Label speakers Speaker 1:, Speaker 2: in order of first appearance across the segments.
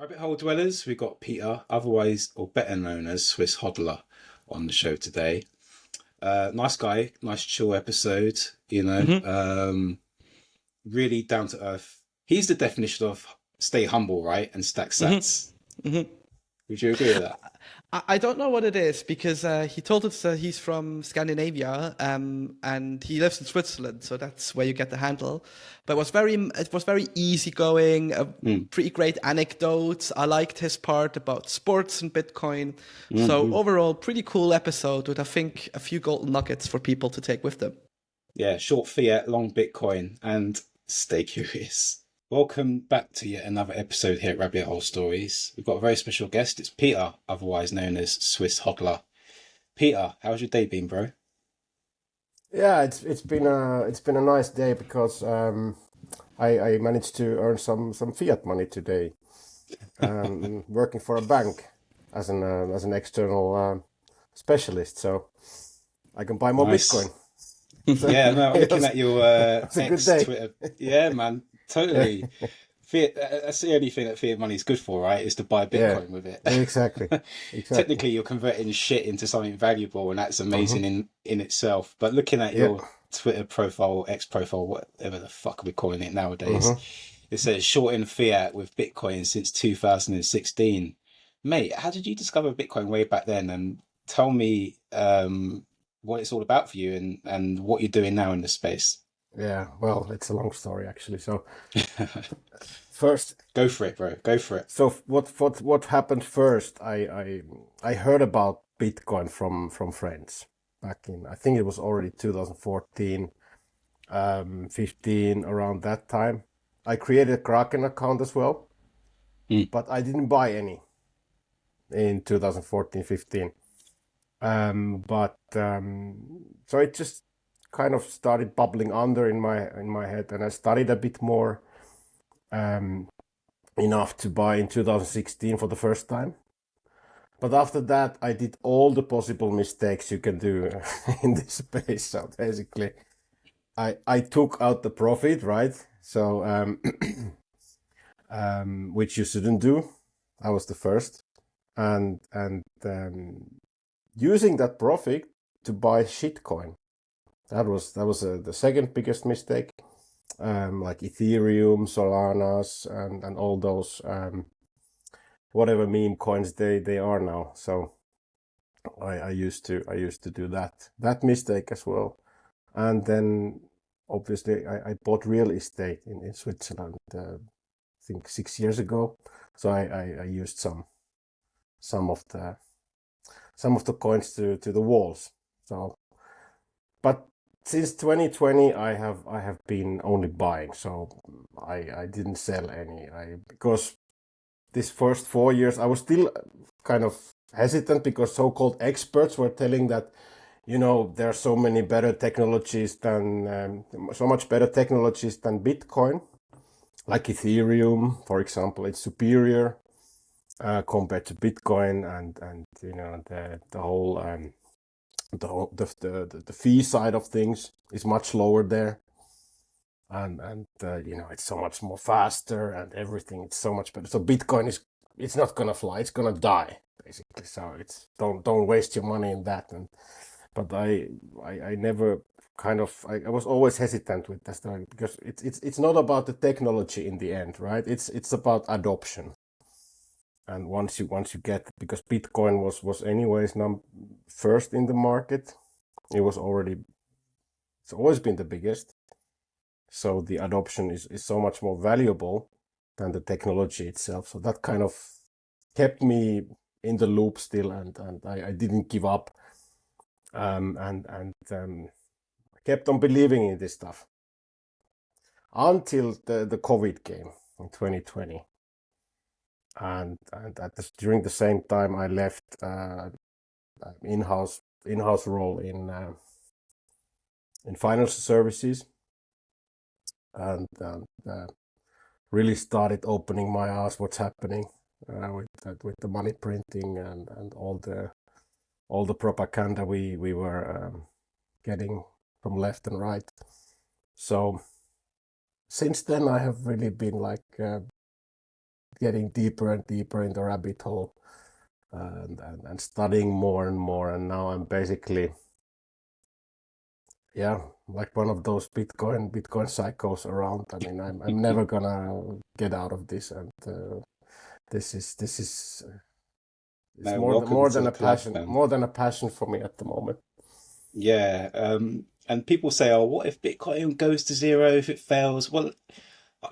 Speaker 1: Rabbit hole dwellers, we've got Peter, otherwise or better known as Swiss Hodler, on the show today. Nice guy, nice chill episode,
Speaker 2: hmm
Speaker 1: really down to earth. He's the definition of stay humble, right? And stack
Speaker 2: hmm
Speaker 1: sats.
Speaker 2: hmm
Speaker 1: Would you agree with that?
Speaker 2: I don't know what it is because he told us that he's from Scandinavia and he lives in Switzerland, so that's where you get the handle. But it was very easygoing,
Speaker 1: Mm,
Speaker 2: pretty great anecdotes. I liked his part about sports and Bitcoin.
Speaker 1: mm,
Speaker 2: So
Speaker 1: mm.
Speaker 2: overall, pretty cool episode with I think a few golden nuggets for people to take with them.
Speaker 1: Yeah, short fiat, long Bitcoin, and stay curious. Welcome back to yet another episode here at Rabbit Hole Stories. We've got a very special guest. It's Peter, otherwise known as Swiss Hodler. Peter, how's your day been, bro?
Speaker 3: Yeah, it's been a nice day because I managed to earn some fiat money today. Working for a bank as an external specialist, so I can buy more
Speaker 1: Nice.
Speaker 3: Bitcoin. So
Speaker 1: Yeah, no, I'm
Speaker 3: it
Speaker 1: looking
Speaker 3: was,
Speaker 1: at your
Speaker 3: it's a good
Speaker 1: ex
Speaker 3: day.
Speaker 1: Twitter. Yeah, man,
Speaker 3: Yeah,
Speaker 1: totally. Fiat, that's the only thing that fiat money is good for, right? Is to buy
Speaker 3: yeah,
Speaker 1: Bitcoin with it.
Speaker 3: exactly, exactly.
Speaker 1: Technically, you're converting shit into something valuable, and that's
Speaker 3: hmm
Speaker 1: amazing in itself. But looking at
Speaker 3: Yeah.
Speaker 1: your Twitter profile, X profile, whatever the fuck are we calling it nowadays,
Speaker 3: hmm
Speaker 1: it says short in fiat with Bitcoin since 2016. Mate, how did you discover Bitcoin way back then? And tell me what it's all about for you and what you're doing now in the space.
Speaker 3: Yeah. Well, it's a long story actually. So first,
Speaker 1: Go for it, bro. Go for it.
Speaker 3: what happened first? I heard about Bitcoin from friends back in, I think it was already 2014, 15, around that time. I created a Kraken account as well,
Speaker 1: Mm,
Speaker 3: but I didn't buy any in 2014, 15. But so it just kind of started bubbling under in my head, and I studied a bit more, um, enough to buy in 2016 for the first time. But after that, I did all the possible mistakes you can do in this space. So basically, I took out the profit, right? So which you shouldn't do. I was the first, and using that profit to buy shitcoin. That was the second biggest mistake. Like Ethereum, Solanas, and all those whatever meme coins they are now. So I used to do that mistake as well, and then obviously I bought real estate in Switzerland. I think 6 years ago. So I used some of the some of the coins to the walls. So, but since 2020, I have been only buying. So I didn't sell any. I because this first 4 years I was still kind of hesitant because so-called experts were telling that there are so much better technologies than Bitcoin, like Ethereum, for example. It's superior compared to Bitcoin, and the fee side of things is much lower there, and it's so much more faster and everything. It's so much better. So Bitcoin it's not gonna fly. It's gonna die basically. So it's don't waste your money in that. But I never I was always hesitant with that story because it's not about the technology in the end, right? It's about adoption. And once you get, because Bitcoin was anyways first in the market, it was already it's always been the biggest. So the adoption is so much more valuable than the technology itself. So that kind of kept me in the loop still, and I didn't give up, and I kept on believing in this stuff until the COVID came in 2020, and during the same time I left in-house role in financial services, and really started opening my eyes what's happening with the money printing and all the propaganda we were getting from left and right. So since then I have really been like getting deeper and deeper in the rabbit hole, and studying more and more. And now I'm basically, yeah, like one of those Bitcoin psychos around. I mean, I'm never gonna get out of this, and this is it's
Speaker 1: No, welcome to
Speaker 3: than
Speaker 1: the
Speaker 3: a
Speaker 1: club,
Speaker 3: passion,
Speaker 1: man.
Speaker 3: more than a passion for me at the moment.
Speaker 1: Yeah. And people say, "Oh, what if Bitcoin goes to zero if it fails?" Well,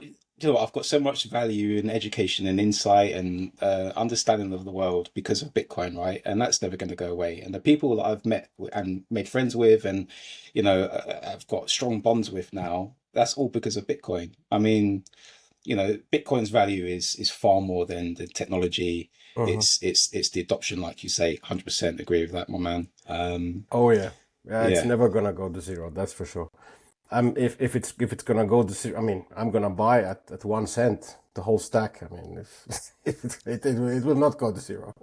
Speaker 1: you know what? I've got so much value in education and insight and understanding of the world because of Bitcoin, right? And that's never going to go away. And the people that I've met and made friends with, and you know, I've got strong bonds with now. That's all because of Bitcoin. I mean, you know, Bitcoin's value is far more than the technology.
Speaker 3: Mhm.
Speaker 1: It's the adoption, like you say. 100% agree with that, my man.
Speaker 3: Oh yeah, yeah. It's
Speaker 1: Yeah,
Speaker 3: never gonna go to zero. That's for sure. If it's gonna go to zero, I mean, I'm gonna buy at 1 cent the whole stack. I mean, if if it will not go to zero.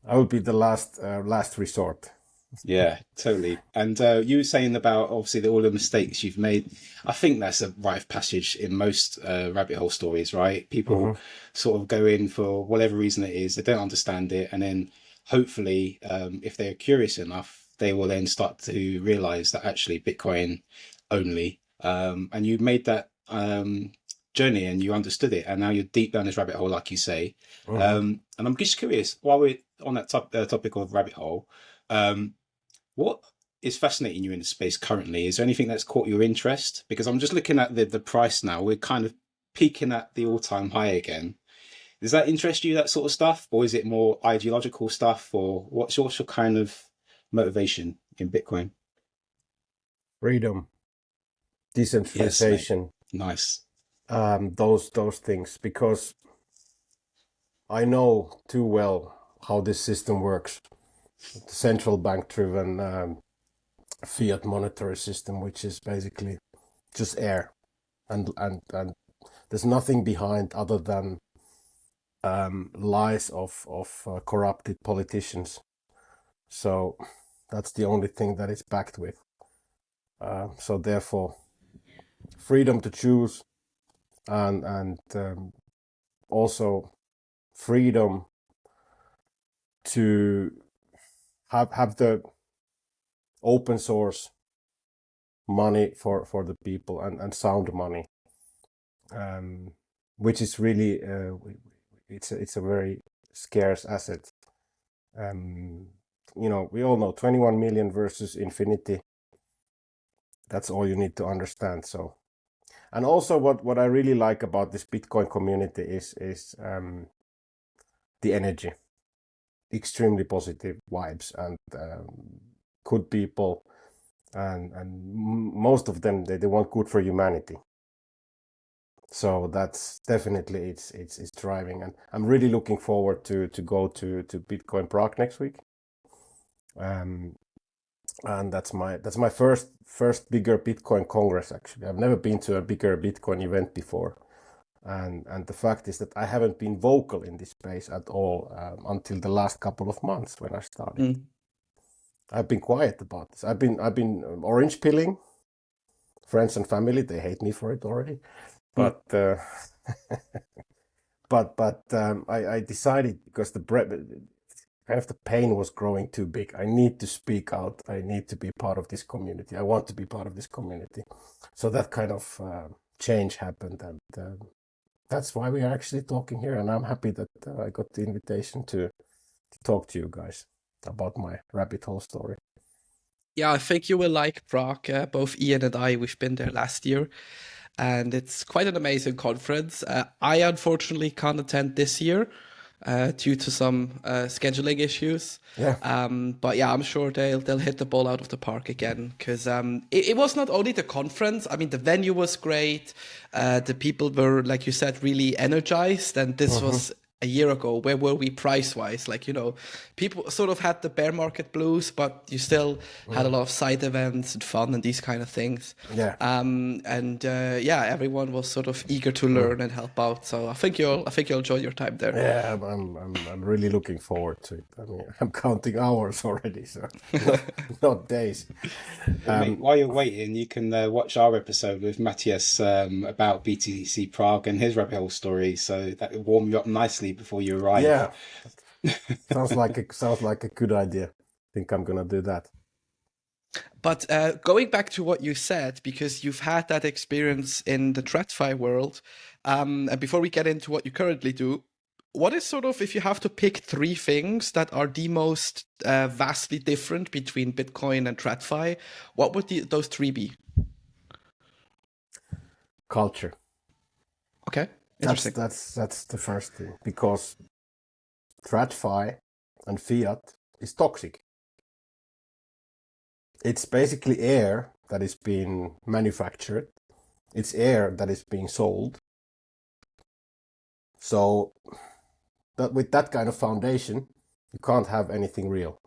Speaker 3: I will be the last resort.
Speaker 1: yeah, totally. And you were saying about obviously all the mistakes you've made. I think that's a rite of passage in most rabbit hole stories, right? People
Speaker 3: Hmm.
Speaker 1: sort of go in for whatever reason it is, they don't understand it, and then hopefully, if they're curious enough, they will then start to realize that actually Bitcoin only. And you made that journey and you understood it, and now you're deep down this rabbit hole, like you say.
Speaker 3: Hmm.
Speaker 1: And I'm just curious, while we're on that topic of rabbit hole. Um, what is fascinating you in the space currently? Is there anything that's caught your interest? Because I'm just looking at the price now. We're kind of peaking at the all-time high again. Does that interest you, that sort of stuff? Or is it more ideological stuff? Or what's your kind of motivation in Bitcoin?
Speaker 3: Freedom,
Speaker 1: Yes, mate.
Speaker 3: decentralization,
Speaker 1: Nice.
Speaker 3: those things, because I know too well how this system works. The central bank driven fiat monetary system, which is basically just air, and there's nothing behind other than lies of corrupted politicians. So that's the only thing that it's backed with. So therefore, freedom to choose, and also freedom to have the open source money for the people, and sound money, um, which is really it's a very scarce asset. Um, we all know 21 million versus infinity. That's all you need to understand. So, and also what I really like about this Bitcoin community is the energy, extremely positive vibes, and good people, and most of them they want good for humanity. So that's definitely it's driving, and I'm really looking forward to go to Bitcoin Prague next week. Um, and that's my first bigger Bitcoin Congress. Actually, I've never been to a bigger Bitcoin event before, and the fact is that I haven't been vocal in this space at all until the last couple of months when I started.
Speaker 2: Mm.
Speaker 3: I've been quiet about this. I've been orange pilling friends and family. They hate me for it already,
Speaker 2: Mm.
Speaker 3: but I decided, because kind of the pain was growing too big. I need to speak out. I need to be part of this community. I want to be part of this community. So that kind of change happened, and that's why we are actually talking here. And I'm happy that I got the invitation to talk to you guys about my rabbit hole story.
Speaker 2: Yeah, I think you will like Prague. Both Ian and I, we've been there last year, and it's quite an amazing conference. I unfortunately can't attend this year due to some scheduling issues.
Speaker 3: Yeah.
Speaker 2: But yeah, I'm sure they'll hit the ball out of the park again, because it was not only the conference. I mean, the venue was great. The people were, like you said, really energized, and this
Speaker 3: Mhm.
Speaker 2: was a year ago, where were we price-wise? Like, people sort of had the bear market blues, but you still had a lot of side events and fun and these kind of things.
Speaker 3: Yeah.
Speaker 2: Everyone was sort of eager to learn and help out. So I think you'll enjoy your time there.
Speaker 3: Yeah, I'm really looking forward to it. I mean, I'm counting hours already, so not days.
Speaker 1: Mate, while you're waiting, you can watch our episode with Matthias about BTC Prague and his rabbit hole story. So that will warm you up nicely before you arrive.
Speaker 3: Yeah, sounds like a good idea. I think I'm gonna do that.
Speaker 2: But going back to what you said, because you've had that experience in the TradFi world, and before we get into what you currently do, what is sort of, if you have to pick three things that are the most vastly different between Bitcoin and TradFi, what would those three be?
Speaker 3: Culture.
Speaker 2: Okay, interesting.
Speaker 3: That's the first thing, because TradFi and fiat is toxic. It's basically air that is being manufactured. It's air that is being sold. So that with that kind of foundation, you can't have anything real.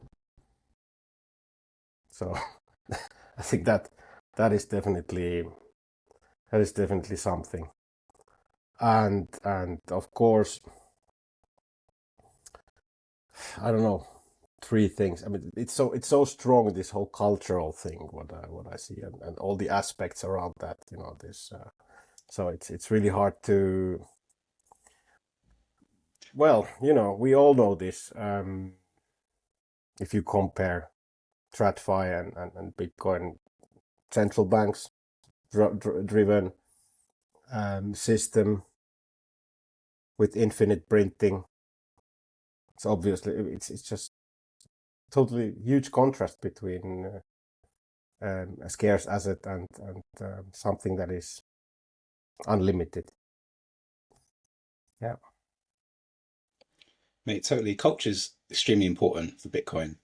Speaker 3: So I think that is definitely something. And of course, I don't know, three things. I mean, it's so strong, this whole cultural thing, what I see, and all the aspects around that, this so it's really hard to, well, we all know this. If you compare TradFi and Bitcoin, central banks driven system with infinite printing. So obviously it's just totally huge contrast between a scarce asset and something that is unlimited. Yeah.
Speaker 1: Mate, totally. Culture's extremely important for Bitcoin.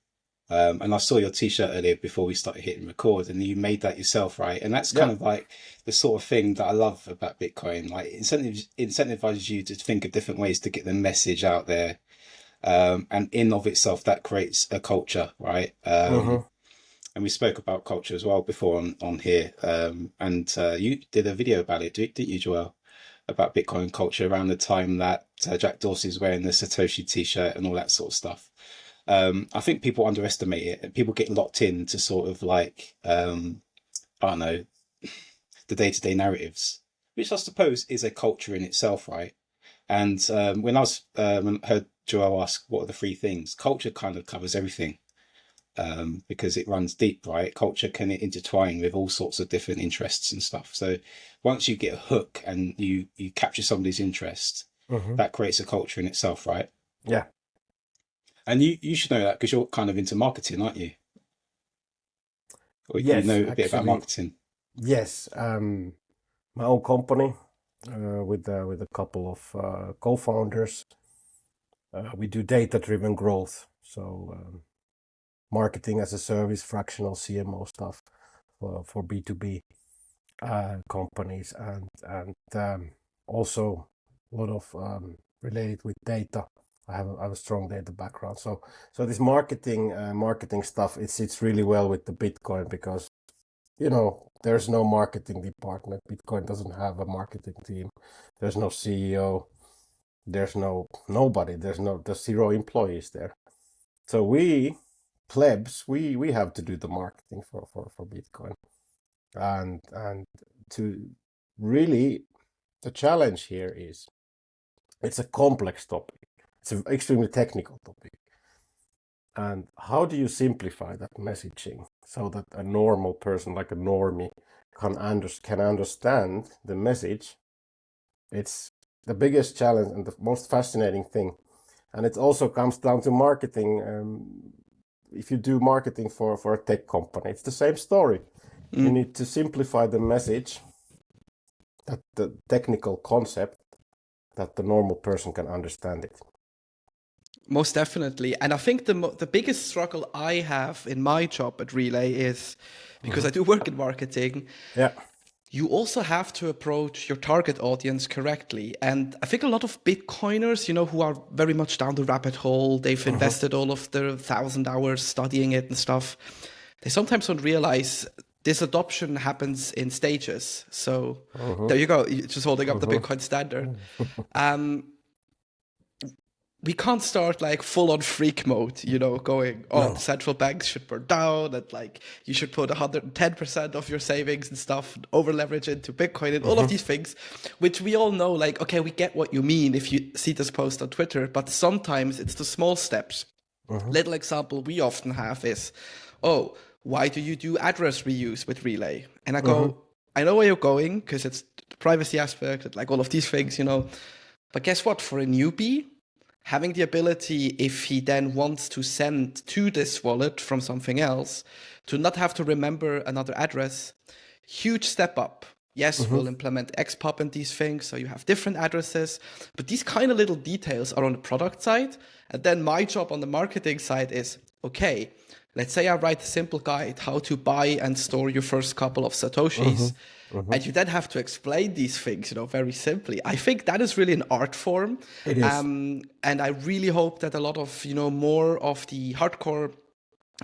Speaker 1: And I saw your t-shirt earlier before we started hitting record, and you made that yourself, right? And that's kind of like the sort of thing that I love about Bitcoin. Like incentivizes you to think of different ways to get the message out there. And in of itself, that creates a culture, right? And we spoke about culture as well before on here. And you did a video about it, didn't you, Joel? About Bitcoin culture around the time that Jack Dorsey's wearing the Satoshi t-shirt and all that sort of stuff. I think people underestimate it, and people get locked into sort of like, I don't know, the day-to-day narratives, which I suppose is a culture in itself, right? And when I heard Joel ask what are the three things, culture kind of covers everything, because it runs deep, right? Culture can intertwine with all sorts of different interests and stuff. So once you get a hook and you capture somebody's interest, that creates a culture in itself, right?
Speaker 3: Yeah.
Speaker 1: And you should know that because you're kind of into marketing, aren't you? Or
Speaker 3: yes,
Speaker 1: you know a bit
Speaker 3: actually,
Speaker 1: about marketing.
Speaker 3: Yes, my own company with a couple of co-founders. We do data-driven growth, so marketing as a service, fractional CMO stuff for B2B companies, and also a lot of related with data. I have a strong data background, so this marketing stuff, it sits really well with the Bitcoin, because there's no marketing department. Bitcoin doesn't have a marketing team. There's no CEO. There's nobody. There's zero employees there. So we plebs, we have to do the marketing for Bitcoin, and to really, the challenge here is it's a complex topic. It's an extremely technical topic. And how do you simplify that messaging so that a normal person, like a normie, can understand the message? It's the biggest challenge and the most fascinating thing. And it also comes down to marketing. If you do marketing for a tech company, it's the same story. You need to simplify the message, that the technical concept, that the normal person can understand it.
Speaker 2: Most definitely. And I think the biggest struggle I have in my job at Relay is, because I do work in marketing,
Speaker 3: Yeah.
Speaker 2: you also have to approach your target audience correctly. And I think a lot of Bitcoiners, who are very much down the rabbit hole, they've invested all of their 1,000 hours studying it and stuff. They sometimes don't realize this adoption happens in stages. So there you go, you're just holding up the Bitcoin standard. We can't start like full on freak mode, going,
Speaker 3: No.
Speaker 2: the central banks should burn down and like you should put 110% of your savings and stuff, over leverage into Bitcoin and all of these things, which we all know, like, okay, we get what you mean if you see this post on Twitter, but sometimes it's the small steps. Little example we often have is, why do you do address reuse with Relay? And I go, I know where you're going because it's the privacy aspect and like all of these things, but guess what? For a newbie, having the ability, if he then wants to send to this wallet from something else, to not have to remember another address, huge step up. Yes, we'll implement XPub and these things, so you have different addresses, but these kind of little details are on the product side. And then my job on the marketing side is, okay, let's say I write a simple guide how to buy and store your first couple of Satoshis. And you then have to explain these things, very simply. I think that is really an art form.
Speaker 3: It is.
Speaker 2: And I really hope that a lot of, more of the hardcore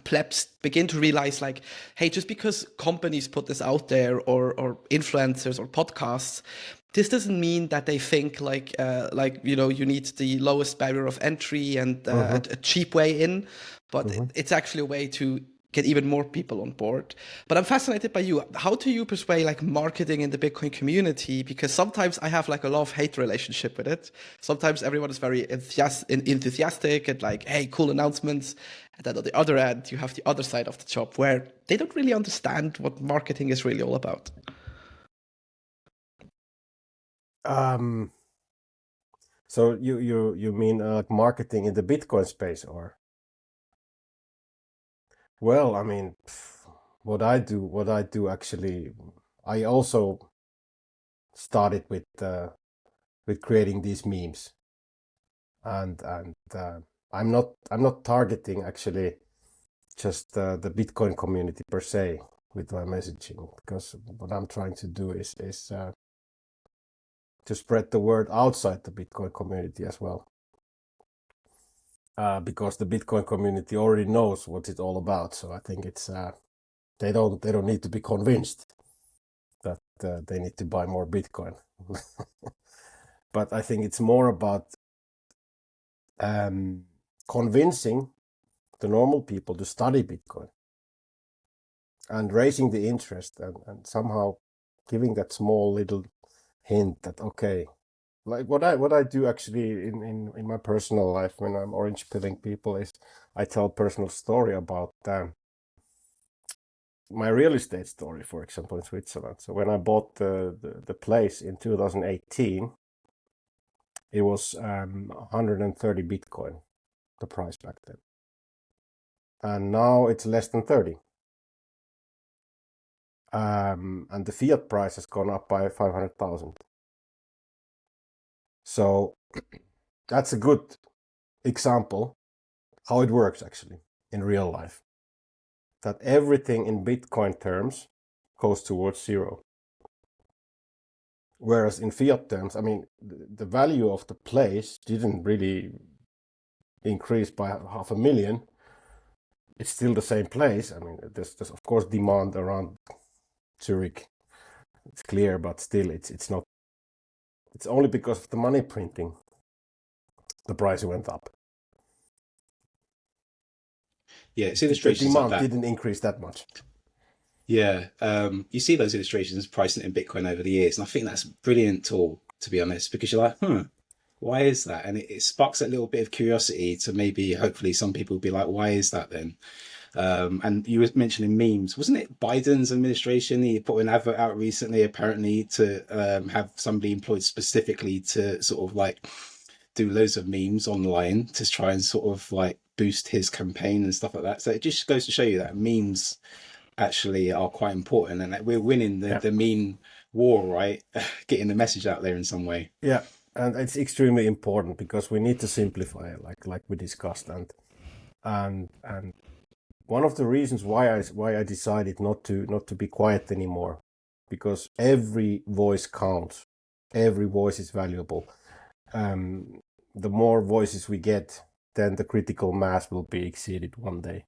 Speaker 2: plebs begin to realize, like, hey, just because companies put this out there or influencers or podcasts, this doesn't mean that they think like you need the lowest barrier of entry and a cheap way in, but it's actually a way to get even more people on board. But I'm fascinated by you. How do you persuade like marketing in the Bitcoin community? Because sometimes I have like a love-hate relationship with it. Sometimes everyone is very enthusiastic and like, hey, cool announcements. And then on the other end, you have the other side of the job where they don't really understand what marketing is really all about.
Speaker 3: So you mean marketing in the Bitcoin space, or? Well, I mean, what I do actually, I also started with creating these memes, and I'm not targeting actually just the Bitcoin community per se with my messaging, because what I'm trying to do is to spread the word outside the Bitcoin community as well. Because the Bitcoin community already knows what it's all about, so I think it's they don't need to be convinced that they need to buy more Bitcoin. But I think it's more about convincing the normal people to study Bitcoin and raising the interest and somehow giving that small little hint that, okay, like what I do actually in my personal life when I'm orange pilling people is I tell a personal story about my real estate story, for example, in Switzerland. So when I bought the place in 2018, it was 130 Bitcoin, the price back then, and now it's less than 30. And the fiat price has gone up by 500,000. So that's a good example how it works actually in real life. That everything in Bitcoin terms goes towards zero. Whereas in fiat terms, I mean, the value of the place didn't really increase by 500,000. It's still the same place. I mean, there's of course demand around Zurich. It's clear, but still it's not. It's only because of the money printing the price went up.
Speaker 1: Yeah, it's
Speaker 3: The
Speaker 1: illustrations like
Speaker 3: demand
Speaker 1: that.
Speaker 3: didn't increase that much.
Speaker 1: Yeah, you see those illustrations pricing in Bitcoin over the years, and I think that's a brilliant tool, to be honest, because you're like, why is that? And it sparks a little bit of curiosity to maybe, hopefully, some people will be like, why is that then? And you were mentioning memes. Wasn't it Biden's administration? He put an advert out recently, apparently, to have somebody employed specifically to sort of like do loads of memes online to try and sort of like boost his campaign and stuff like that. So it just goes to show you that memes actually are quite important, and that we're winning the meme war, right? Getting the message out there in some way.
Speaker 3: Yeah, and it's extremely important because we need to simplify it, like we discussed, and one of the reasons why I decided not to be quiet anymore because every voice counts. Every voice is valuable. The more voices we get, then the critical mass will be exceeded one day.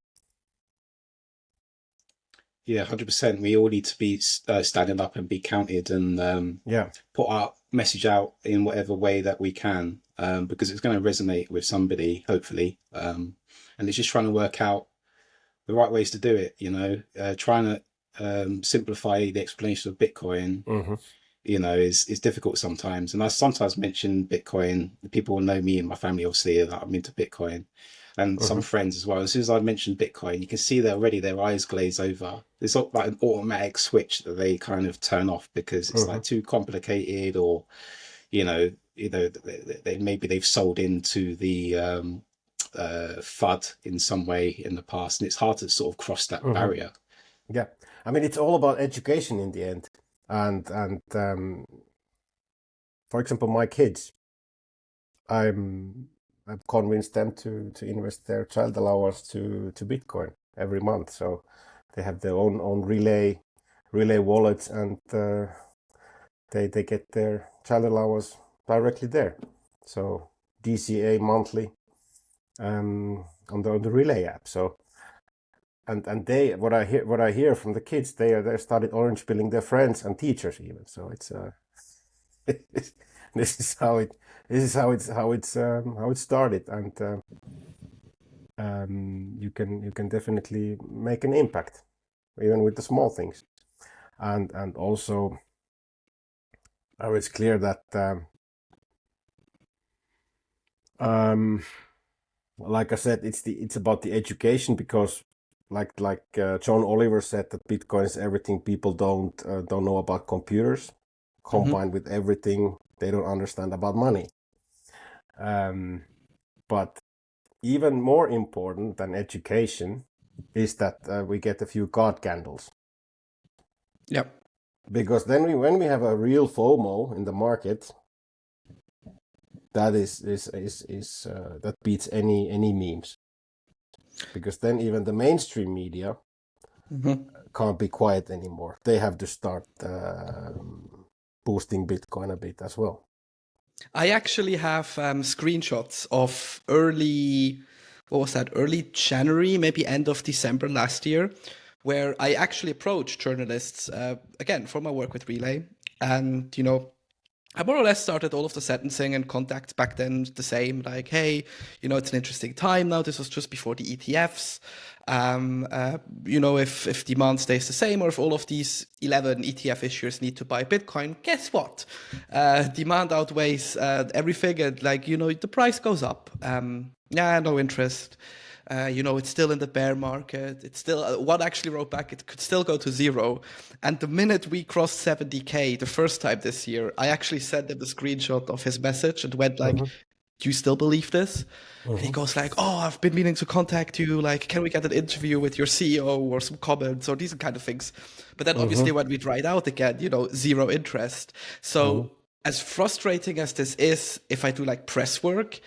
Speaker 1: Yeah, 100%. We all need to be standing up and be counted, and
Speaker 3: Yeah.
Speaker 1: put our message out in whatever way that we can, because it's going to resonate with somebody, hopefully. And it's just trying to work out the right ways to do it, trying to simplify the explanation of Bitcoin,
Speaker 3: Mm-hmm.
Speaker 1: is difficult sometimes. And I sometimes mention Bitcoin. People will know me and my family will see that I'm into Bitcoin, and some friends as well. As soon as I mention Bitcoin, you can see that already their eyes glaze over. It's not like an automatic switch that they kind of turn off because it's like too complicated, or maybe they've sold into the FUD in some way in the past, and it's hard to sort of cross that barrier.
Speaker 3: Yeah, I mean, it's all about education in the end, and for example, my kids, I've convinced them to invest their child allowance to Bitcoin every month, so they have their own relay wallets, and they get their child allowance directly there. So DCA monthly on the relay app. So and they what I hear from the kids, they started orange pilling their friends and teachers even. So it's this is how it started, and you can definitely make an impact even with the small things, and also it's clear that like I said, it's about the education, because like John Oliver said, that Bitcoin is everything people don't know about computers, combined with everything they don't understand about money. But even more important than education is that we get a few God candles.
Speaker 2: Yep.
Speaker 3: Because then when we have a real FOMO in the market, that that beats any memes. Because then even the mainstream media can't be quiet anymore. They have to start boosting Bitcoin a bit as well.
Speaker 2: I actually have screenshots of early January, maybe end of December last year, where I actually approached journalists, again, for my work with Relay. And, I more or less started all of the sentencing and contacts back then the same, like, hey, it's an interesting time now. This was just before the ETFs. If demand stays the same, or if all of these 11 ETF issuers need to buy Bitcoin, guess what? Demand outweighs everything, and the price goes up. No interest. It's still in the bear market. It's still, one actually wrote back, it could still go to zero. And the minute we crossed 70K the first time this year, I actually sent him a screenshot of his message and went like, do you still believe this? And he goes like, oh, I've been meaning to contact you. Like, can we get an interview with your CEO or some comments or these kind of things? But then obviously when we tried out again, zero interest. So as frustrating as this is, if I do like press work,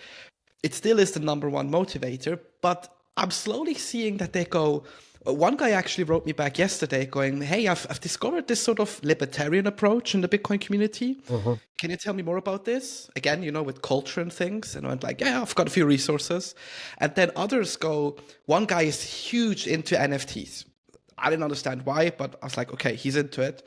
Speaker 2: it still is the number one motivator, but I'm slowly seeing that they go. One guy actually wrote me back yesterday going, hey, I've discovered this sort of libertarian approach in the Bitcoin community. Can you tell me more about this? Again, with culture and things. And I went like, yeah, I've got a few resources. And then others go, one guy is huge into NFTs. I didn't understand why, but I was like, okay, he's into it.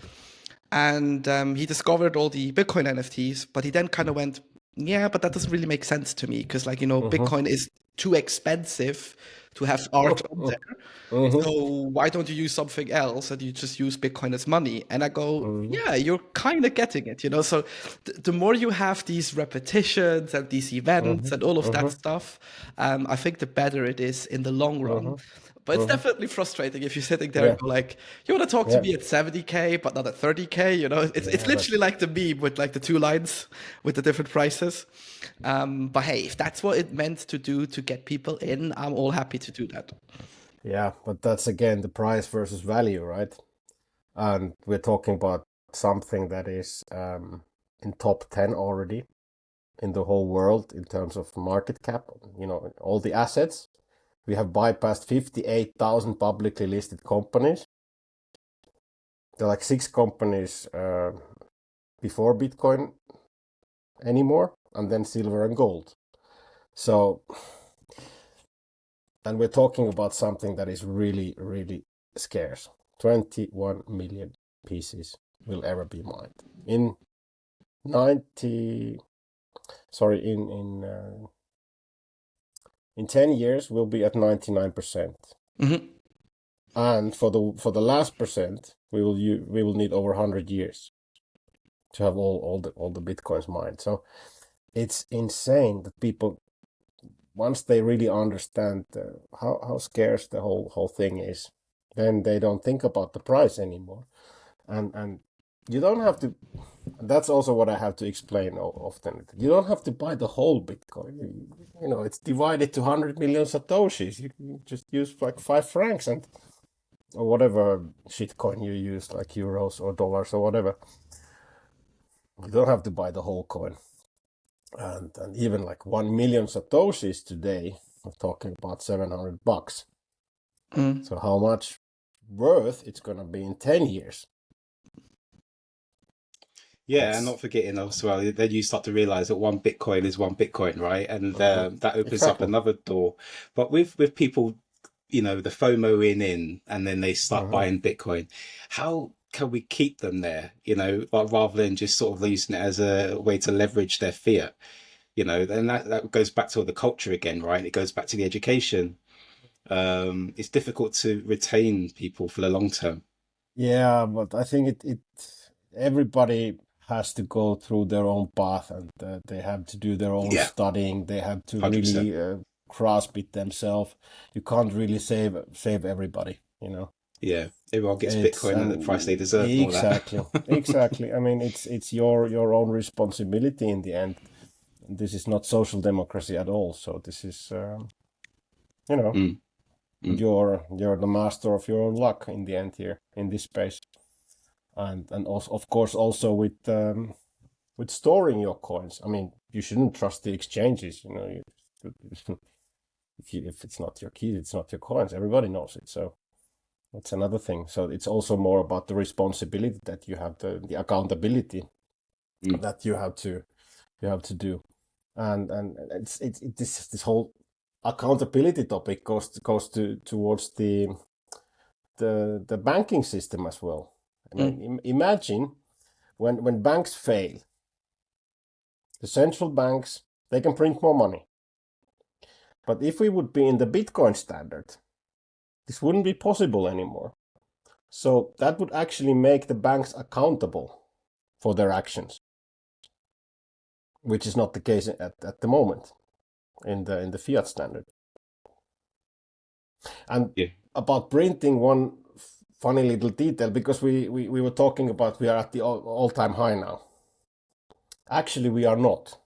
Speaker 2: And he discovered all the Bitcoin NFTs, but he then kind of went, yeah, but that doesn't really make sense to me because, Bitcoin is too expensive to have art on there. So why don't you use something else and you just use Bitcoin as money? And I go, yeah, you're kind of getting it, So the more you have these repetitions and these events and all of that stuff, I think the better it is in the long run. But it's definitely frustrating if you're sitting there and go like, you want to talk to me at 70K, but not at 30K, It's literally like the meme with like the two lines with the different prices. But hey, if that's what it meant to do to get people in, I'm all happy to do that.
Speaker 3: Yeah, but that's again the price versus value, right? And we're talking about something that is in top 10 already in the whole world in terms of market cap, all the assets. We have bypassed 58,000 publicly listed companies. there are like 6 companies before Bitcoin anymore, and then silver and gold. So, and we're talking about something that is really, really scarce. 21 million pieces will ever be mined. In 10 years, we'll be at 99%.
Speaker 2: Mm-hmm.
Speaker 3: And for the last percent, we will need over 100 years to have all the Bitcoins mined. So it's insane that people, once they really understand how scarce the whole thing is, then they don't think about the price anymore. And you don't have to. That's also what I have to explain often. You don't have to buy the whole Bitcoin. You know, it's divided to 100 million satoshis. You can just use like 5 francs or whatever shitcoin you use, like euros or dollars or whatever. You don't have to buy the whole coin. And even like 1 million satoshis today, we're talking about $700.
Speaker 2: Mm.
Speaker 3: So how much worth it's gonna be in 10 years?
Speaker 1: Yeah, and not forgetting as well, then you start to realize that one Bitcoin is one Bitcoin, right? And that opens up
Speaker 3: Exactly.
Speaker 1: another door. But with people, the FOMO in, and then they start buying Bitcoin, how can we keep them there? Rather than just sort of using it as a way to leverage their fiat. Then that goes back to the culture again, right? It goes back to the education. It's difficult to retain people for the long term.
Speaker 3: Yeah, but I think it everybody has to go through their own path, and they have to do their own
Speaker 1: Yeah,
Speaker 3: studying. They have to
Speaker 1: 100%.
Speaker 3: really grasp it themselves. You can't really save everybody, you know.
Speaker 1: Yeah, everyone gets
Speaker 3: It's
Speaker 1: Bitcoin at the price they deserve and all that.
Speaker 3: exactly. I mean, it's your own responsibility in the end. This is not social democracy at all. So this is, you know,
Speaker 1: Mm, mm.
Speaker 3: you're the master of your own luck in the end here in this space, and also of course also with storing your coins. I mean, you shouldn't trust the exchanges. You know, if it's not your keys, it's not your coins. Everybody knows it. So that's another thing. So it's also more about the responsibility that you have, the accountability that you have to do, and this whole accountability topic goes towards the banking system as well. I mean, imagine when banks fail, the central banks, they can print more money. But if we would be in the Bitcoin standard, this wouldn't be possible anymore. So that would actually make the banks accountable for their actions, which is not the case at the moment in the fiat standard. And
Speaker 1: Yeah.
Speaker 3: about printing, one funny little detail, because we were talking about we are at the all-time high now. Actually, we are not,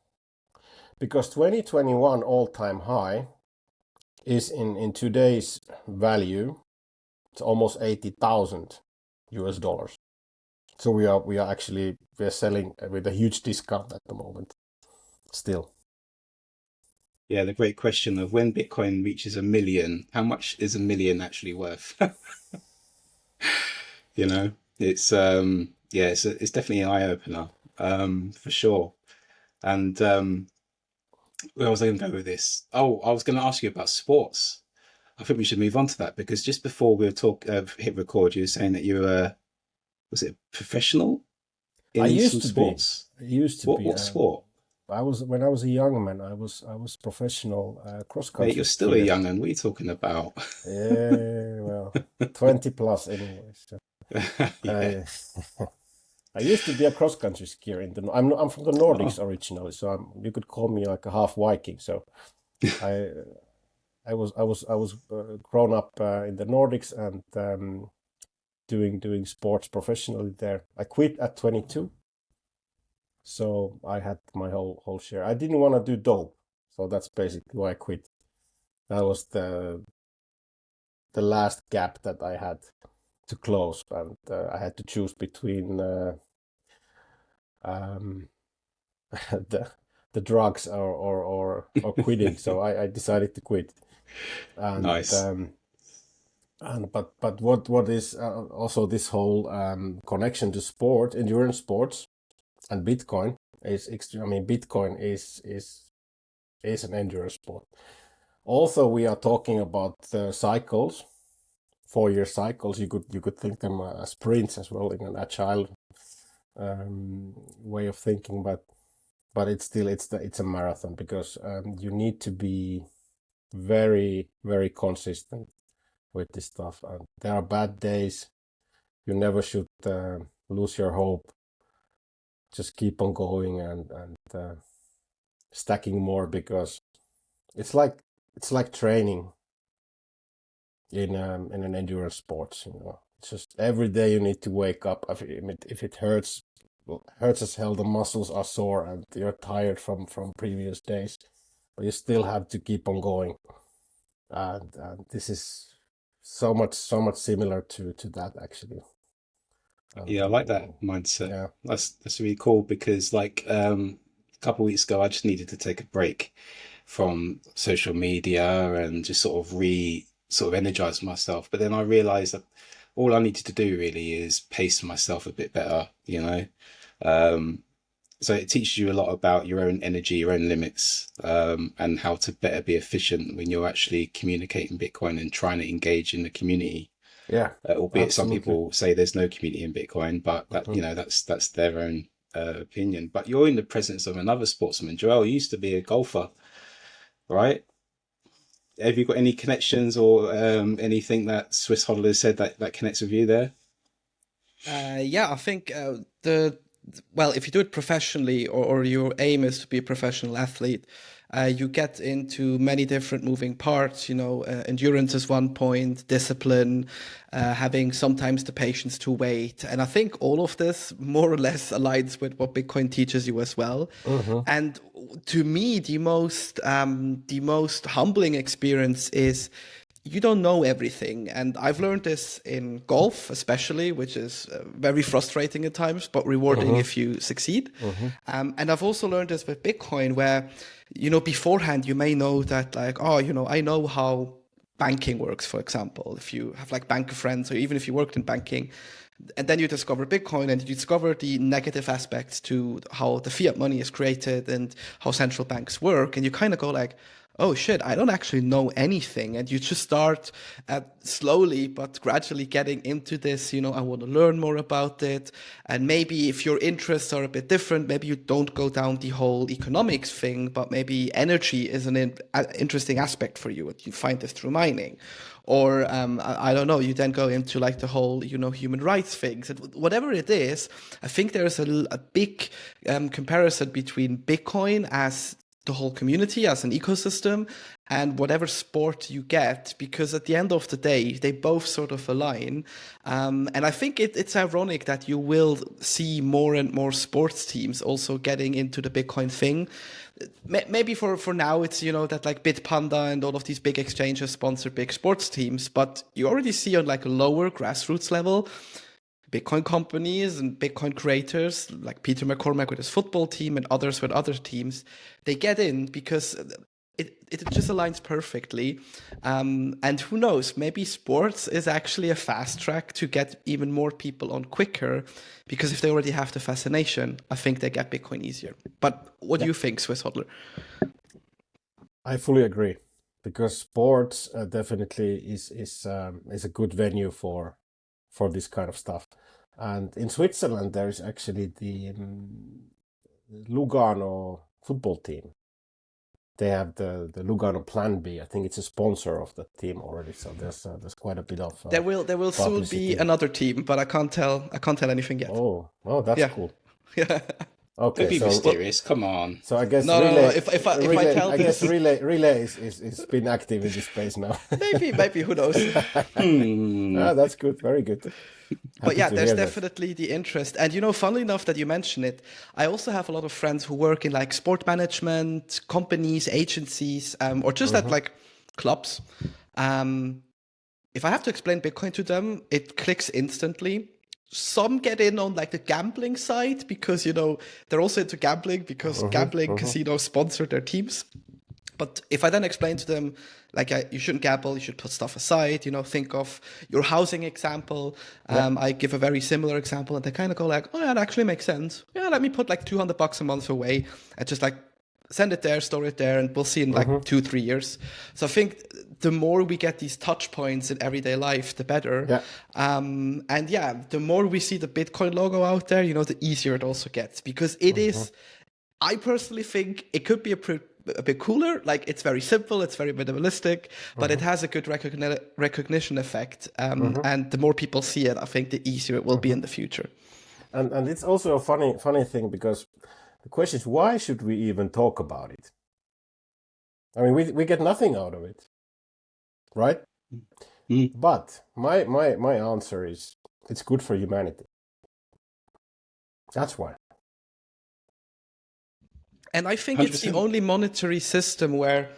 Speaker 3: because 2021 all-time high is in today's value, it's almost 80,000 US dollars. So we are actually selling with a huge discount at the moment still.
Speaker 1: Yeah, the great question of when Bitcoin reaches 1 million, how much is 1 million actually worth? It's yeah, it's definitely an eye opener, for sure. And where was I going to go with this? Oh, I was going to ask you about sports. I think we should move on to that because just before we hit record, you were saying that you were, was it professional
Speaker 3: I
Speaker 1: in
Speaker 3: used
Speaker 1: some
Speaker 3: to be.
Speaker 1: sports?
Speaker 3: I used to be.
Speaker 1: What sport?
Speaker 3: I was when I was a young man. I was professional cross
Speaker 1: Mate, you're
Speaker 3: country
Speaker 1: still a
Speaker 3: skier.
Speaker 1: young un. What are you talking about?
Speaker 3: Yeah, well, 20 plus anyway. So
Speaker 1: Yeah.
Speaker 3: I I used to be a cross country skier I'm from the Nordics
Speaker 1: Oh.
Speaker 3: originally, so you could call me like a half Viking. So I I was grown up in the Nordics and doing sports professionally there. I quit at 22, so I had my whole share. I didn't want to do dope, so that's basically why I quit. That was the last gap that I had to close, and I had to choose between um, the drugs or quitting. So I decided to quit, and
Speaker 1: Nice.
Speaker 3: And but what is also this whole connection to sport, endurance sports, and Bitcoin is extreme. I mean, Bitcoin is an endurance sport. Also, we are talking about cycles, 4-year cycles. You could think them as sprints as well in an agile way of thinking, but it's still it's a marathon, because you need to be very, very consistent with this stuff. There are bad days. You never should lose your hope. Just keep on going and stacking more, because it's like training in an endurance sports. It's just every day you need to wake up. If it hurts as hell, the muscles are sore and you're tired from previous days, but you still have to keep on going. And this is so much similar to that, actually.
Speaker 1: Yeah, I like that mindset.
Speaker 3: Yeah.
Speaker 1: That's really cool, because like a couple of weeks ago, I just needed to take a break from social media and just sort of energize myself. But then I realized that all I needed to do really is pace myself a bit better, you know. So it teaches you a lot about your own energy, your own limits, and how to better be efficient when you're actually communicating Bitcoin and trying to engage in the community.
Speaker 3: Yeah,
Speaker 1: Albeit some
Speaker 3: absolutely.
Speaker 1: people say there's no community in Bitcoin, but that that's their own opinion. But you're in the presence of another sportsman. Joel, you used to be a golfer, right? Have you got any connections or anything that Swiss Hodler said that connects with you there?
Speaker 2: Yeah, I think if you do it professionally, or your aim is to be a professional athlete, you get into many different moving parts. Endurance is one point, discipline, having sometimes the patience to wait, and I think all of this more or less aligns with what Bitcoin teaches you as well. And to me, the most humbling experience is you don't know everything. And I've learned this in golf, especially, which is very frustrating at times, but rewarding if you succeed. And I've also learned this with Bitcoin, where, beforehand, you may know that, like, I know how banking works, for example. If you have like banker friends, or even if you worked in banking, and then you discover Bitcoin and you discover the negative aspects to how the fiat money is created and how central banks work, and you kind of go like, oh shit, I don't actually know anything. And you just start slowly but gradually getting into this, I want to learn more about it. And maybe if your interests are a bit different, maybe you don't go down the whole economics thing, but maybe energy is an interesting aspect for you. You find this through mining. Or I don't know, you then go into like the whole, human rights things. And whatever it is, I think there's a big comparison between Bitcoin as the whole community, as an ecosystem, and whatever sport you get, because at the end of the day, they both sort of align. And I think it's ironic that you will see more and more sports teams also getting into the Bitcoin thing. Maybe for now, it's, that like Bitpanda and all of these big exchanges sponsor big sports teams, but you already see on like a lower grassroots level, Bitcoin companies and Bitcoin creators like Peter McCormack with his football team and others with other teams, they get in because it just aligns perfectly. And who knows, maybe sports is actually a fast track to get even more people on quicker, because if they already have the fascination, I think they get Bitcoin easier. But what do you think, Swiss Hodler?
Speaker 3: I fully agree, because sports definitely is a good venue for this kind of stuff. And in Switzerland, there is actually the Lugano football team. They have the Lugano Plan B. I think it's a sponsor of the team already. So there's quite a bit of
Speaker 2: there will soon be another team, but I can't tell anything yet.
Speaker 3: Oh, that's cool.
Speaker 2: Yeah.
Speaker 3: Okay,
Speaker 1: don't be mysterious. Come on.
Speaker 3: So I guess
Speaker 2: no. If I tell
Speaker 3: I
Speaker 2: this,
Speaker 3: guess relay is been active in this space now.
Speaker 2: maybe who knows?
Speaker 3: That's good, very good.
Speaker 2: But yeah, there's definitely the interest. And funnily enough that you mention it, I also have a lot of friends who work in like sport management, companies, agencies, or just at like clubs. If I have to explain Bitcoin to them, it clicks instantly. Some get in on like the gambling side because, they're also into gambling because gambling casinos sponsor their teams. But if I then explain to them, like, you shouldn't gamble, you should put stuff aside, think of your housing example. I give a very similar example, and they kind of go like, oh, yeah, that actually makes sense. Yeah, let me put like $200 a month away and just like send it there, store it there, and we'll see in like 2-3 years. So I think the more we get these touch points in everyday life, the better.
Speaker 3: Yeah.
Speaker 2: And yeah, the more we see the Bitcoin logo out there, the easier it also gets, because it is, I personally think it could be a bit cooler. Like, it's very simple, it's very minimalistic, but it has a good recognition effect. And the more people see it, I think the easier it will be in the future.
Speaker 3: And it's also a funny thing, because the question is, why should we even talk about it? I mean, we get nothing out of it, right? But my answer is, it's good for humanity. That's why.
Speaker 2: And I think
Speaker 1: 100%.
Speaker 2: it's the only monetary system where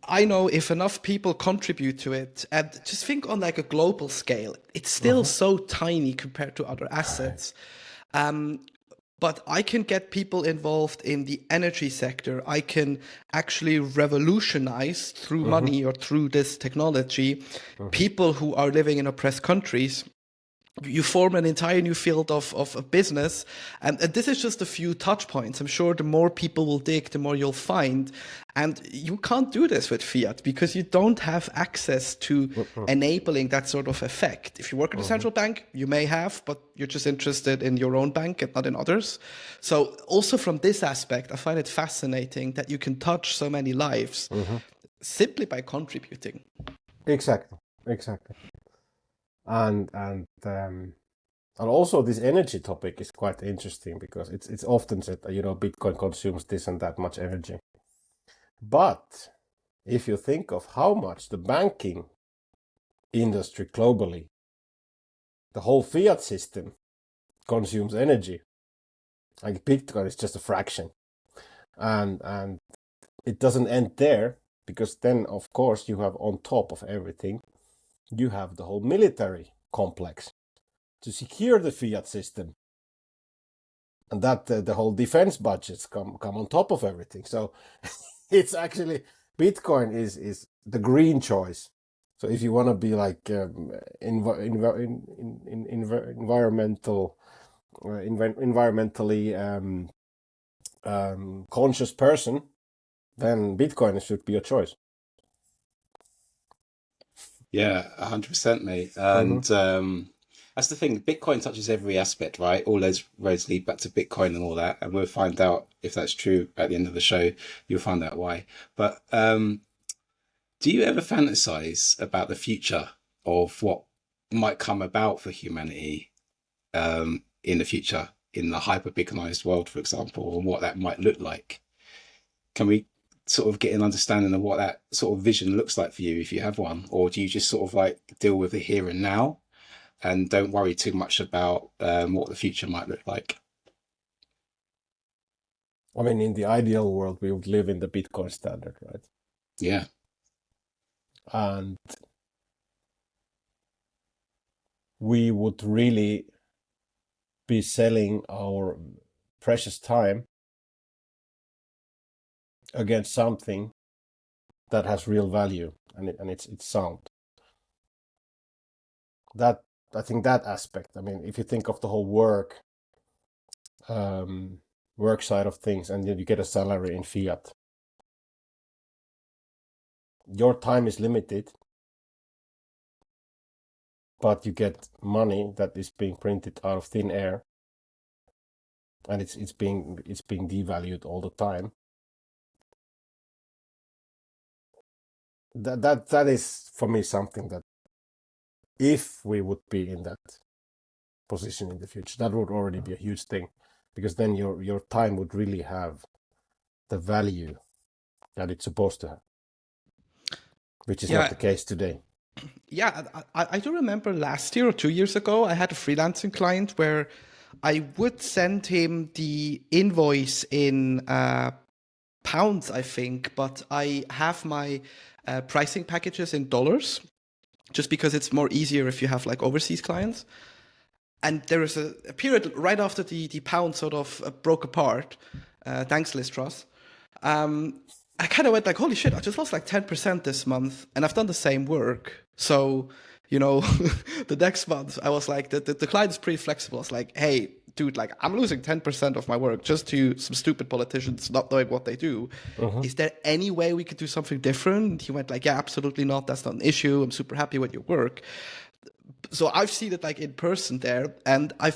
Speaker 2: I know if enough people contribute to it, and just think on like a global scale, it's still so tiny compared to other assets. But I can get people involved in the energy sector. I can actually revolutionize through money or through this technology people who are living in oppressed countries. You form an entire new field of business. And this is just a few touch points. I'm sure the more people will dig, the more you'll find. And you can't do this with fiat because you don't have access to enabling that sort of effect. If you work at a central bank, you may have, but you're just interested in your own bank and not in others. So also from this aspect, I find it fascinating that you can touch so many lives simply by contributing.
Speaker 3: Exactly. And also this energy topic is quite interesting, because it's often said that, Bitcoin consumes this and that much energy. But if you think of how much the banking industry globally, the whole fiat system consumes energy, like Bitcoin is just a fraction. And it doesn't end there, because then of course you have, on top of everything, you have the whole military complex to secure the fiat system, and that the whole defense budgets come on top of everything. So it's actually, Bitcoin is the green choice. So if you want to be like environmentally conscious person, then Bitcoin should be your choice.
Speaker 1: Yeah, 100%, mate. And that's the thing. Bitcoin touches every aspect, right? All those roads lead back to Bitcoin and all that. And we'll find out if that's true at the end of the show. You'll find out why. But do you ever fantasize about the future of what might come about for humanity in the future, in the hyper-Bitcoinized world, for example, and what that might look like? Can we sort of get an understanding of what that sort of vision looks like for you, if you have one? Or do you just sort of like deal with the here and now and don't worry too much about what the future might look like?
Speaker 3: I mean, in the ideal world, we would live in the Bitcoin standard, right?
Speaker 1: Yeah.
Speaker 3: And we would really be selling our precious time against something that has real value, and it's sound. That, I think, that aspect. I mean, if you think of the whole work side of things, and then you get a salary in fiat, your time is limited, but you get money that is being printed out of thin air, and it's being devalued all the time. That is, for me, something that, if we would be in that position in the future, that would already be a huge thing, because then your time would really have the value that it's supposed to have, which is not the case today.
Speaker 2: Yeah, I do remember last year or 2 years ago, I had a freelancing client where I would send him the invoice in pounds, I think, but I have my pricing packages in dollars, just because it's more easier if you have like overseas clients. And there is a period right after the pound sort of broke apart, thanks Liz Truss. And I kind of went like, holy shit, I just lost like 10% this month and I've done the same work. So, the next month I was like, the client is pretty flexible. It's like, hey, dude, like I'm losing 10% of my work just to some stupid politicians not knowing what they do. Is there any way we could do something different? He went like, yeah, absolutely not. That's not an issue. I'm super happy with your work. So I've seen it like in person there, and I'm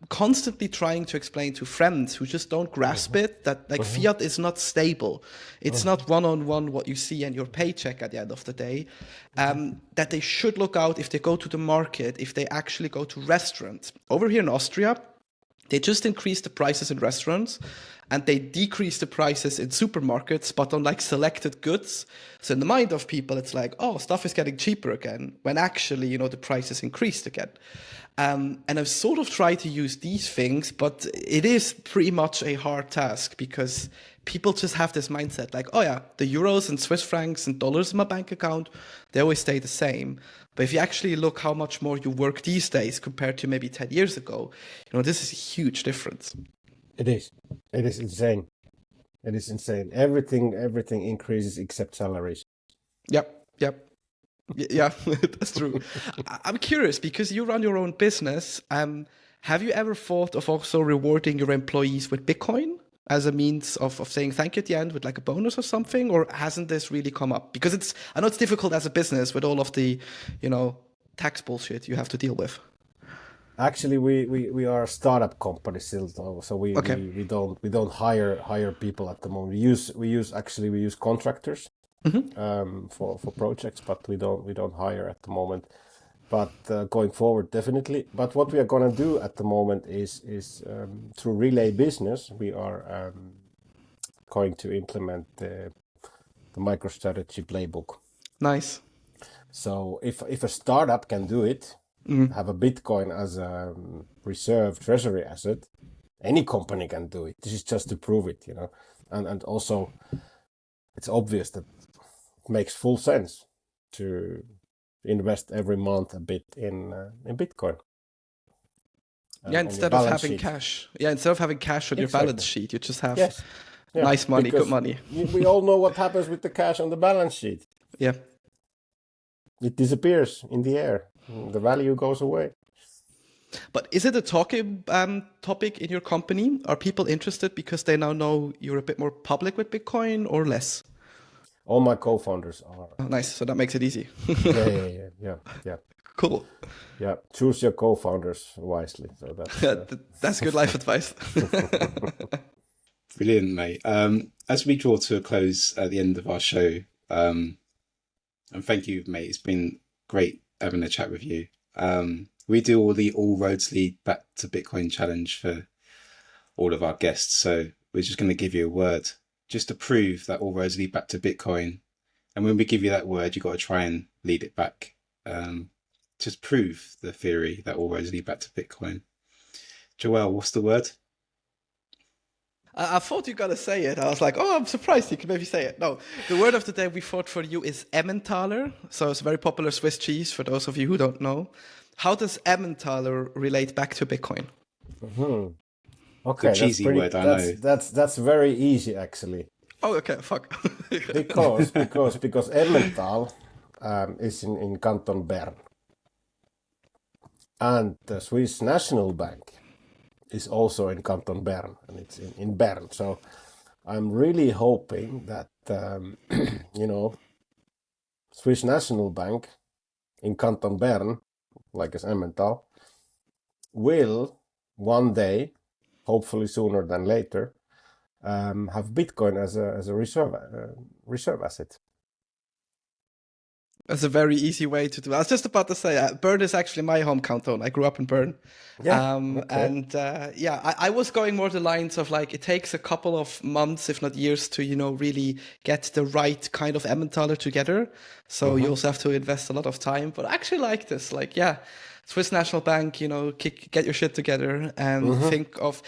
Speaker 2: constantly trying to explain to friends who just don't grasp it that like fiat is not stable. It's not one-on-one what you see in your paycheck at the end of the day. That they should look out if they go to the market, if they actually go to restaurants. Over here in Austria, they just increased the prices in restaurants and they decreased the prices in supermarkets, but on like selected goods. So in the mind of people, it's like, oh, stuff is getting cheaper again, when actually, the prices increased again. And I've sort of tried to use these things, but it is pretty much a hard task because people just have this mindset like, oh yeah, the euros and Swiss francs and dollars in my bank account, they always stay the same. But if you actually look how much more you work these days compared to maybe 10 years ago, this is a huge difference.
Speaker 3: It is. It is insane. It is insane. Everything increases except salaries.
Speaker 2: Yep. Yeah, that's true. I'm curious because you run your own business. Have you ever thought of also rewarding your employees with Bitcoin as a means of saying thank you at the end with like a bonus or something? Or hasn't this really come up? Because I know it's difficult as a business with all of the, tax bullshit you have to deal with.
Speaker 3: Actually, we are a startup company still, so we don't hire people at the moment. We use contractors for projects, but we don't hire at the moment. But going forward, definitely. But what we are going to do at the moment is through Relay Business, we are going to implement the MicroStrategy playbook.
Speaker 2: Nice.
Speaker 3: So if a startup can do it, have a Bitcoin as a reserve treasury asset, any company can do it. This is just to prove it, and also it's obvious that it makes full sense to invest every month a bit in Bitcoin.
Speaker 2: Instead of having cash. Yeah, instead of having cash on your balance sheet, you just have nice money, good money.
Speaker 3: We all know what happens with the cash on the balance sheet.
Speaker 2: Yeah.
Speaker 3: It disappears in the air. The value goes away.
Speaker 2: But is it a talking topic in your company? Are people interested because they now know you're a bit more public with Bitcoin or less?
Speaker 3: All my co-founders are.
Speaker 2: Oh, nice. So that makes it easy.
Speaker 3: Yeah.
Speaker 2: Cool.
Speaker 3: Yeah. Choose your co-founders wisely. So
Speaker 2: that's good life advice.
Speaker 1: Brilliant, mate. As we draw to a close at the end of our show, and thank you, mate. It's been great having a chat with you. We do all roads lead back to Bitcoin challenge for all of our guests. So we're just going to give you a word just to prove that all roads lead back to Bitcoin. And when we give you that word, you've got to try and lead it back. Just prove the theory that all roads lead back to Bitcoin. Joël, what's the word?
Speaker 2: I thought you were going to say it. I was like, oh, I'm surprised you could maybe say it. No, the word of the day we thought for you is Emmentaler. So it's a very popular Swiss cheese for those of you who don't know. How does Emmentaler relate back to Bitcoin?
Speaker 3: Okay,
Speaker 1: it's a cheesy word, I know.
Speaker 3: That's very easy, actually.
Speaker 2: Oh, okay, fuck.
Speaker 3: because Emmental is in Canton Bern. And the Swiss National Bank is also in Canton Bern, and it's in Bern. So I'm really hoping that, Swiss National Bank in Canton Bern, like as Emmental, will one day, hopefully sooner than later, have Bitcoin as a reserve asset.
Speaker 2: That's a very easy way to do it. I was just about to say, Bern is actually my home canton. I grew up in Bern.
Speaker 3: Yeah.
Speaker 2: And I was going more the lines of like, it takes a couple of months, if not years, to, really get the right kind of Emmentaler together. So you also have to invest a lot of time. But I actually like this. Like, Swiss National Bank, get your shit together and think of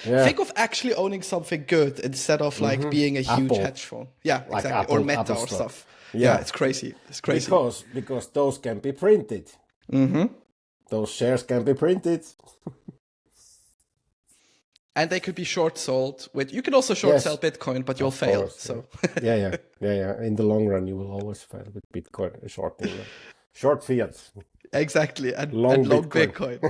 Speaker 2: actually owning something good instead of like being a huge
Speaker 3: Apple.
Speaker 2: hedge fund. Yeah,
Speaker 3: Like
Speaker 2: exactly.
Speaker 3: Apple,
Speaker 2: or Meta
Speaker 3: Apple
Speaker 2: or
Speaker 3: stock.
Speaker 2: stuff. Yeah, it's crazy. It's crazy.
Speaker 3: Because those can be printed. Those shares can be printed.
Speaker 2: And they could be short sold. You can also short sell Bitcoin, but you'll fail.
Speaker 3: Course,
Speaker 2: so
Speaker 3: yeah. In the long run, you will always fail with Bitcoin shorting, short fiat.
Speaker 2: Exactly, and
Speaker 3: long
Speaker 2: Bitcoin.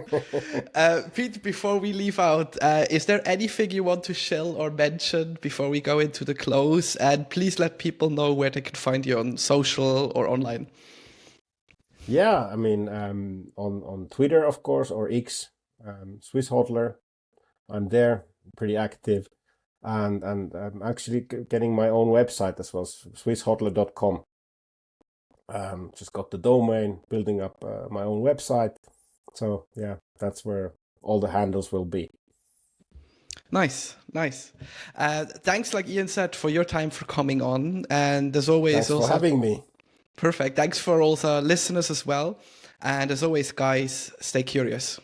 Speaker 2: Pete, before we leave out, is there anything you want to shill or mention before we go into the close? And please let people know where they can find you on social or online.
Speaker 3: Yeah, I mean, on Twitter, of course, or X, Swiss Hodler. I'm there, pretty active, and I'm actually getting my own website as well, swisshodler.com. Just got the domain, building up my own website. So yeah, that's where all the handles will be.
Speaker 2: Nice. Thanks, like Ian said, for your time for coming on, and as always,
Speaker 3: thanks for having me.
Speaker 2: Perfect. Thanks for all the listeners as well, and as always, guys, stay curious.